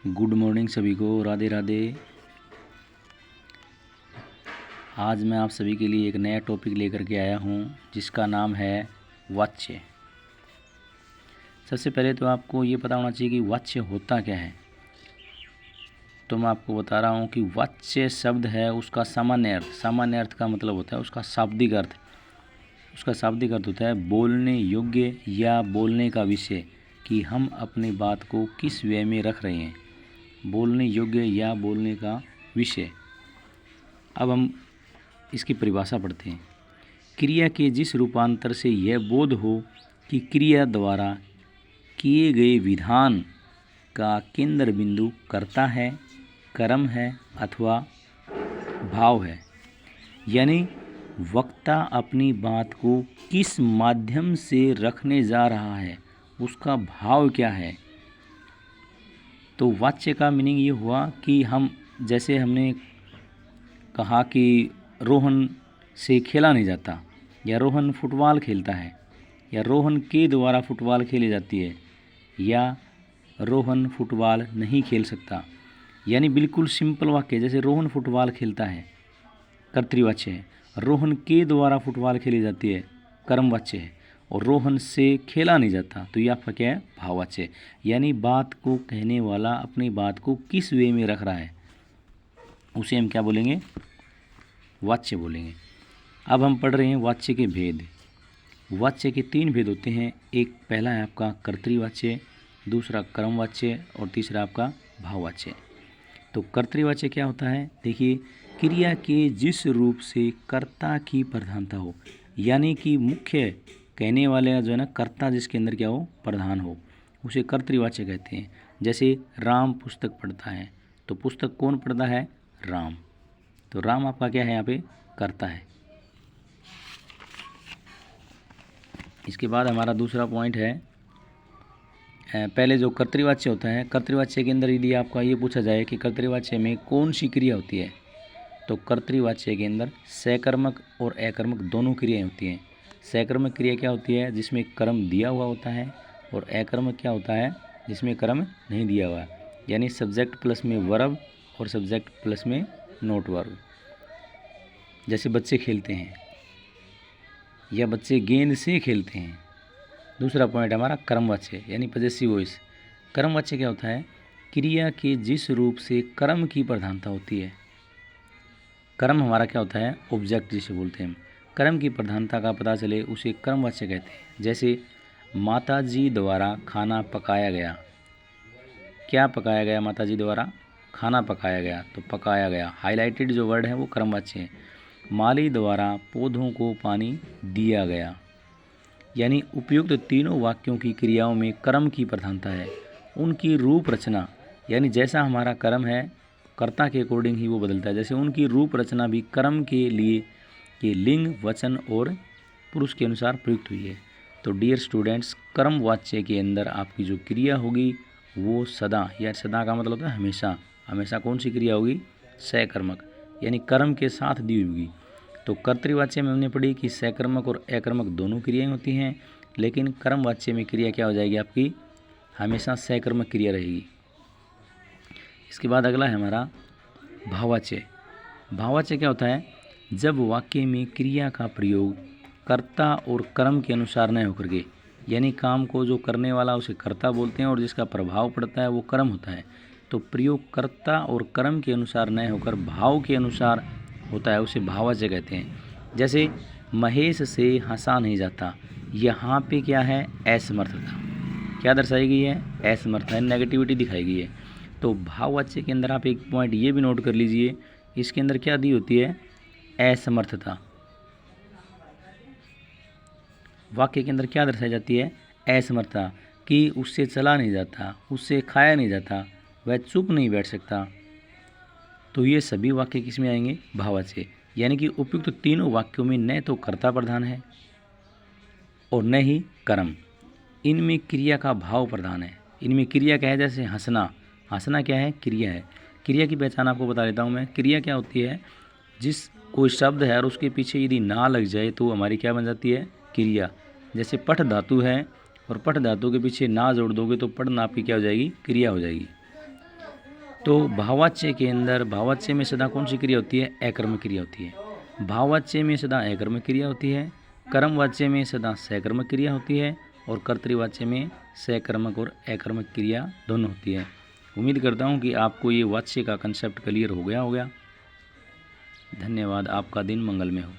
Good morning सभी को, राधे राधे। आज मैं आप सभी के लिए एक नया टॉपिक लेकर के आया हूँ जिसका नाम है वाच्य। सबसे पहले तो आपको ये पता होना चाहिए कि वाच्य होता क्या है। तो मैं आपको बता रहा हूँ कि वाच्य शब्द है उसका सामान्य अर्थ का मतलब होता है उसका शाब्दिक अर्थ। उसका शाब्दिक अर्थ होता है बोलने योग्य या बोलने का विषय, कि हम अपनी बात को किस वे में रख रहे हैं। बोलने योग्य या बोलने का विषय। अब हम इसकी परिभाषा पढ़ते हैं। क्रिया के जिस रूपांतर से यह बोध हो कि क्रिया द्वारा किए गए विधान का केंद्र बिंदु कर्ता है, कर्म है अथवा भाव है, यानी वक्ता अपनी बात को किस माध्यम से रखने जा रहा है, उसका भाव क्या है। तो वाच्य का मीनिंग ये हुआ कि जैसे हमने कहा कि रोहन से खेला नहीं जाता, या रोहन फुटबॉल खेलता है, या रोहन के द्वारा फुटबॉल खेली जाती है, या रोहन फुटबॉल नहीं खेल सकता। यानी बिल्कुल सिंपल वाक्य, जैसे रोहन फुटबॉल खेलता है कर्तृवाच्य है, रोहन के द्वारा फुटबॉल खेली जाती है कर्मवाच्य है, और रोहन से खेला नहीं जाता तो ये आपका क्या है, भाववाच्य। यानी बात को कहने वाला अपनी बात को किस वे में रख रहा है उसे हम क्या बोलेंगे, वाच्य बोलेंगे। अब हम पढ़ रहे हैं वाच्य के भेद। वाच्य के 3 भेद होते हैं। एक पहला है आपका कर्तृवाच्य, दूसरा कर्मवाच्य और तीसरा आपका भाववाच्य। तो कर्तृवाच्य क्या होता है, देखिए, क्रिया के जिस रूप से कर्ता की प्रधानता हो, यानी कि मुख्य कहने वाले का जो है ना कर्ता जिसके अंदर क्या हो, प्रधान हो, उसे कर्तृवाच्य कहते हैं। जैसे राम पुस्तक पढ़ता है, तो पुस्तक कौन पढ़ता है, राम। तो राम आपका क्या है, यहाँ पे कर्ता है। इसके बाद हमारा दूसरा पॉइंट है, पहले जो कर्तृवाच्य होता है, कर्तृवाच्य के अंदर यदि आपका ये पूछा जाए कि कर्तृवाच्य में कौन सी क्रिया होती है, तो कर्तृवाच्य के अंदर सकर्मक और अकर्मक दोनों क्रियाएं होती हैं। सकर्मक क्रिया क्या होती है, जिसमें कर्म दिया हुआ होता है, और अकर्मक क्या होता है, जिसमें कर्म नहीं दिया हुआ है। यानी सब्जेक्ट प्लस में वर्ब और सब्जेक्ट प्लस में नोट वर्ब। जैसे बच्चे खेलते हैं या बच्चे गेंद से खेलते हैं। दूसरा पॉइंट हमारा कर्मवाच्य, यानी पॉजेसिव वॉइस। कर्मवाच्य क्या होता है, क्रिया के जिस रूप से कर्म की प्रधानता होती है। कर्म हमारा क्या होता है, ऑब्जेक्ट जिसे बोलते हैं। कर्म की प्रधानता का पता चले उसे कर्मवाच्य कहते हैं। जैसे माता जी द्वारा खाना पकाया गया। क्या पकाया गया, माता जी द्वारा खाना पकाया गया, तो पकाया गया हाईलाइटेड जो वर्ड है वो कर्मवाच्य है। माली द्वारा पौधों को पानी दिया गया। यानी उपयुक्त तीनों वाक्यों की क्रियाओं में कर्म की प्रधानता है। उनकी रूप रचना, यानी जैसा हमारा कर्म है कर्ता के अकॉर्डिंग ही वो बदलता है। जैसे उनकी रूप रचना भी कर्म के लिए ये लिंग, वचन और पुरुष के अनुसार प्रयुक्त हुई है। तो डियर स्टूडेंट्स, कर्म वाच्य के अंदर आपकी जो क्रिया होगी वो सदा, या सदा का मतलब होता है हमेशा। हमेशा कौन सी क्रिया होगी, सकर्मक, यानी कर्म के साथ दी होगी। तो कर्तृवाच्य में हमने पढ़ी कि सकर्मक और अकर्मक दोनों क्रियाएं होती हैं, लेकिन कर्मवाच्य में क्रिया क्या हो जाएगी आपकी, हमेशा सकर्मक क्रिया रहेगी। इसके बाद अगला है हमारा भाववाच्य। भाववाच्य क्या होता है, जब वाक्य में क्रिया का प्रयोग कर्ता और कर्म के अनुसार न होकर के, यानी काम को जो करने वाला उसे कर्ता बोलते हैं और जिसका प्रभाव पड़ता है वो कर्म होता है। तो प्रयोग कर्ता और कर्म के अनुसार न होकर भाव के अनुसार होता है, उसे भाववाच्य कहते हैं। जैसे महेश से हंसा नहीं जाता, यहाँ पे क्या है, असमर्थता क्या दर्शाई गई है, असमर्थ है, नेगेटिविटी दिखाई गई है। तो भाववाच्य के अंदर आप एक पॉइंट ये भी नोट कर लीजिए, इसके अंदर क्या दी होती है, असमर्थता। वाक्य के अंदर क्या दर्शाई जाती है, असमर्थता, कि उससे चला नहीं जाता, उससे खाया नहीं जाता, वह चुप नहीं बैठ सकता। तो ये सभी वाक्य किस में आएंगे, भाववाच्य। यानी कि उपयुक्त तीनों वाक्यों में न तो कर्ता प्रधान है और न ही कर्म, इनमें क्रिया का भाव प्रधान है। इनमें क्रिया क्या है, जैसे हंसना, हंसना क्या है, क्रिया है। क्रिया की पहचान आपको बता देता हूँ मैं। क्रिया क्या होती है, जिस कोई शब्द है और उसके पीछे यदि ना लग जाए तो हमारी क्या बन जाती है, क्रिया। जैसे पठ धातु है और पठ धातु के पीछे ना जोड़ दोगे तो पढ़ना आपकी क्या हो जाएगी, क्रिया हो जाएगी। तो भाववाच्य के अंदर भाववाच्य में सदा कौन सी क्रिया होती है? अकर्मक क्रिया होती है। भाववाच्य में सदा अकर्मक क्रिया होती है, कर्मवाच्य में सदा सकर्मक क्रिया होती है और कर्तृवाच्य में सकर्मक और अकर्मक क्रिया दोनों होती है। उम्मीद करता हूँ कि आपको ये वाच्य का कंसेप्ट क्लियर हो गया होगा। धन्यवाद। आपका दिन मंगलमय हो।